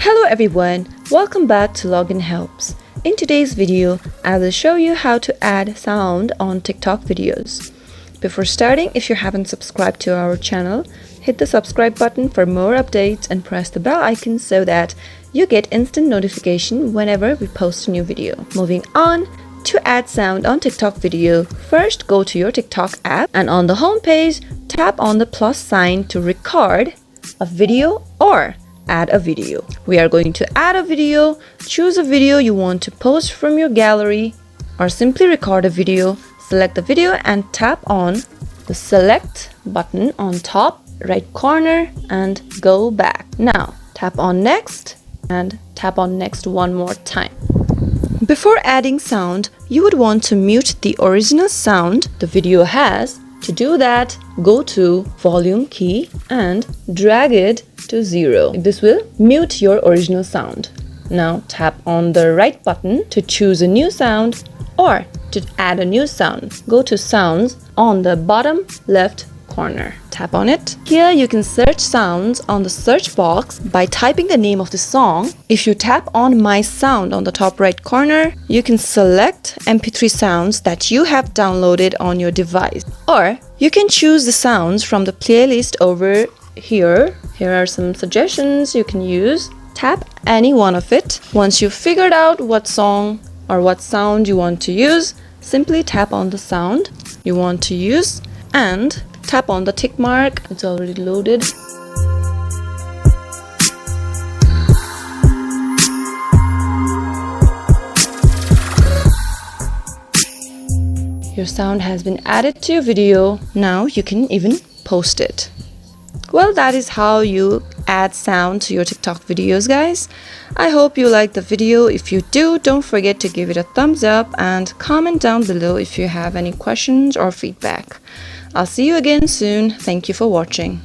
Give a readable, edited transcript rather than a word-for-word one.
Hello everyone, welcome back to Login Helps. In today's video, I will show you how to add sound on TikTok videos. Before starting, if you haven't subscribed to our channel, hit the subscribe button for more updates and press the bell icon so that you get instant notification whenever we post a new video. Moving on, to add sound on TikTok video, first go to your TikTok app and on the home page, tap on the plus sign to record a video or add a video. We are going to add a video. Choose a video you want to post from your gallery or simply record a video. Select the video and tap on the select button on top right corner and go back. Now tap on next and tap on next one more time. Before adding sound, you would want to mute the original sound the video has. To do that, go to volume key and drag it to 0. This will mute your original sound. Now tap on the right button to choose a new sound or to add a new sound. Go to sounds on the bottom left corner. Tap on it. Here you can search sounds on the search box by typing the name of the song. If you tap on my sound on the top right corner, you can select MP3 sounds that you have downloaded on your device. Or you can choose the sounds from the playlist over here. Here are some suggestions you can use. Tap any one of it. Once you've figured out what song or what sound you want to use, simply tap on the sound you want to use and tap on the tick mark. It's already loaded. Your sound has been added to your video. Now you can even post it. Well, that is how you add sound to your TikTok videos, guys. I hope you liked the video. If you do, don't forget to give it a thumbs up and comment down below if you have any questions or feedback. I'll see you again soon. Thank you for watching.